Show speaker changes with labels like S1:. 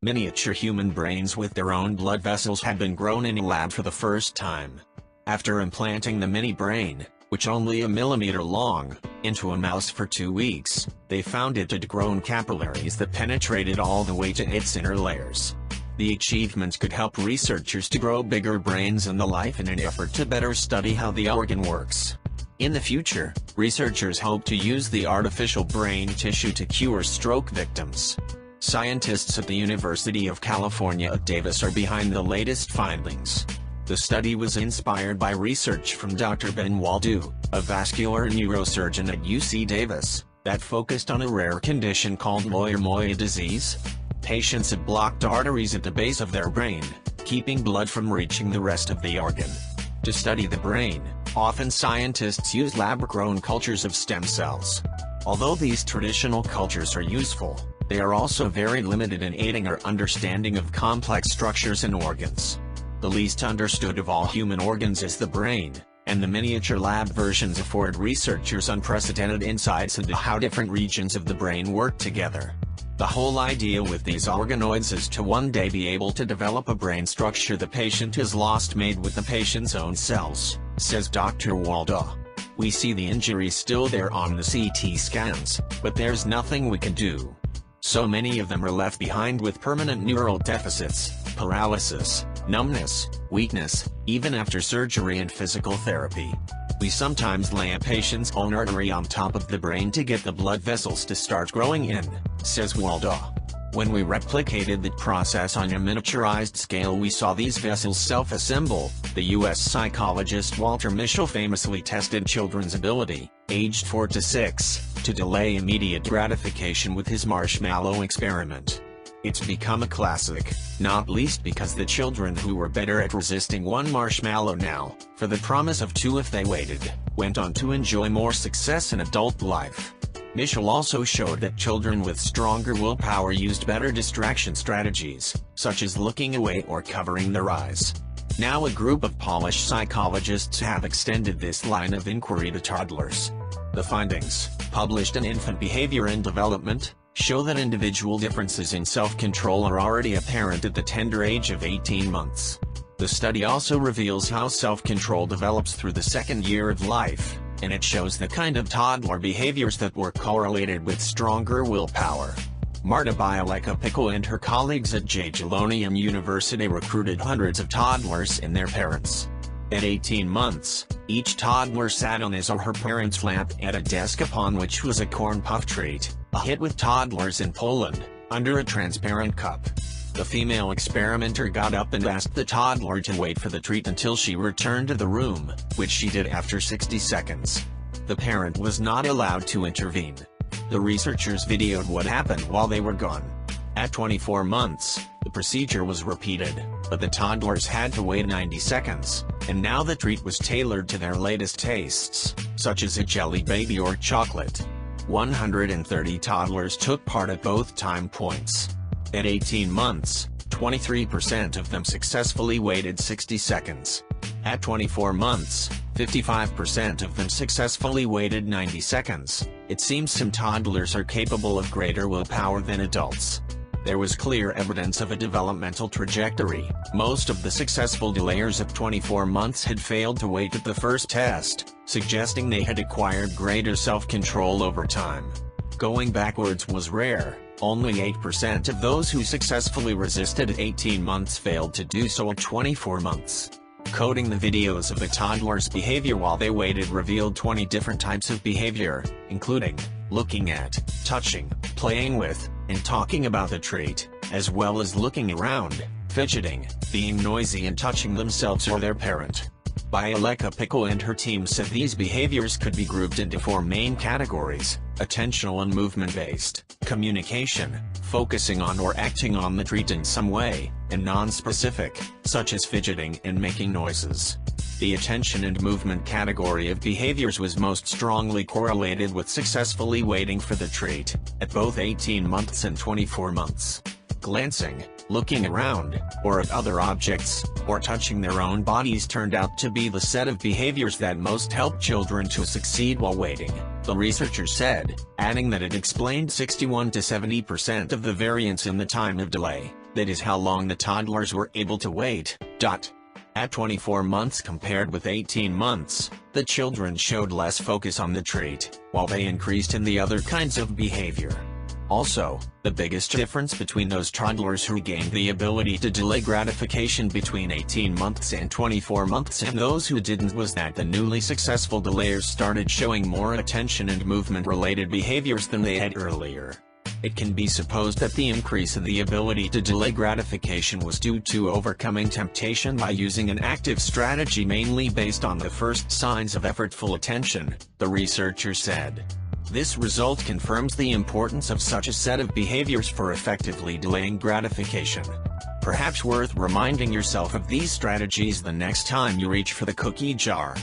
S1: Miniature human brains with their own blood vessels had been grown in a lab for the first time. After implanting the mini brain, which only a millimeter long, into a mouse for 2 weeks, they found it had grown capillaries that penetrated all the way to its inner layers. The achievement could help researchers to grow bigger brains in the life in an effort to better study how the organ works. In the future, researchers hope to use the artificial brain tissue to cure stroke victims. Scientists at the University of California at Davis are behind the latest findings. The study was inspired by research from Dr. Ben Waldu, a vascular neurosurgeon at UC Davis, that focused on a rare condition called Moyer-Moyer disease. Patients had blocked arteries at the base of their brain, keeping blood from reaching the rest of the organ. To study the brain, often scientists use lab-grown cultures of stem cells. Although these traditional cultures are useful, they are also very limited in aiding our understanding of complex structures in organs. The least understood of all human organs is the brain, and the miniature lab versions afford researchers unprecedented insights into how different regions of the brain work together. The whole idea with these organoids is to one day be able to develop a brain structure the patient has lost made with the patient's own cells, says Dr. Walda. We see the injury still there on the CT scans, but there's nothing we can do. So many of them are left behind with permanent neural deficits, paralysis, numbness, weakness, even after surgery and physical therapy. We sometimes lay a patient's own artery on top of the brain to get the blood vessels to start growing in, says Walda. When we replicated that process on a miniaturized scale, we saw these vessels self-assemble. The U.S. psychologist Walter Mischel famously tested children's ability, aged 4 to 6, to delay immediate gratification with his marshmallow experiment. It's become a classic, not least because the children who were better at resisting one marshmallow now, for the promise of 2 if they waited, went on to enjoy more success in adult life. Mischel also showed that children with stronger willpower used better distraction strategies, such as looking away or covering their eyes. Now a group of Polish psychologists have extended this line of inquiry to toddlers. The findings, published in Infant Behavior and Development, show that individual differences in self-control are already apparent at the tender age of 18 months. The study also reveals how self-control develops through the second year of life, and it shows the kind of toddler behaviors that were correlated with stronger willpower. Marta Bialeka-Pickle and her colleagues at Jagiellonian University recruited hundreds of toddlers and their parents. At 18 months, each toddler sat on his or her parent's lap at a desk upon which was a corn puff treat, a hit with toddlers in Poland, under a transparent cup. The female experimenter got up and asked the toddler to wait for the treat until she returned to the room, which she did after 60 seconds. The parent was not allowed to intervene. The researchers videoed what happened while they were gone. At 24 months, the procedure was repeated, but the toddlers had to wait 90 seconds, and now the treat was tailored to their latest tastes, such as a jelly baby or chocolate. 130 toddlers took part at both time points. At 18 months, 23% of them successfully waited 60 seconds. At 24 months, 55% of them successfully waited 90 seconds. It seems some toddlers are capable of greater willpower than adults. There was clear evidence of a developmental trajectory. Most of the successful delayers at 24 months had failed to wait at the first test, suggesting they had acquired greater self-control over time. Going backwards was rare. Only 8% of those who successfully resisted at 18 months failed to do so at 24 months. Coding the videos of a toddler's behavior while they waited revealed 20 different types of behavior, including looking at, touching, playing with, and talking about the treat, as well as looking around, fidgeting, being noisy and touching themselves or their parent. Bialeka-Pickle and her team said these behaviors could be grouped into 4 main categories: attentional and movement-based, communication, focusing on or acting on the treat in some way, and non-specific, such as fidgeting and making noises. The attention and movement category of behaviors was most strongly correlated with successfully waiting for the treat, at both 18 months and 24 months. Glancing, looking around, or at other objects, or touching their own bodies turned out to be the set of behaviors that most helped children to succeed while waiting, the researchers said, adding that it explained 61 to 70% of the variance in the time of delay. That is how long the toddlers were able to wait. At 24 months compared with 18 months, the children showed less focus on the trait, while they increased in the other kinds of behavior. Also, the biggest difference between those toddlers who gained the ability to delay gratification between 18 months and 24 months and those who didn't was that the newly successful delayers started showing more attention and movement-related behaviors than they had earlier. It can be supposed that the increase in the ability to delay gratification was due to overcoming temptation by using an active strategy mainly based on the first signs of effortful attention, the researchers said. This result confirms the importance of such a set of behaviors for effectively delaying gratification. Perhaps worth reminding yourself of these strategies the next time you reach for the cookie jar.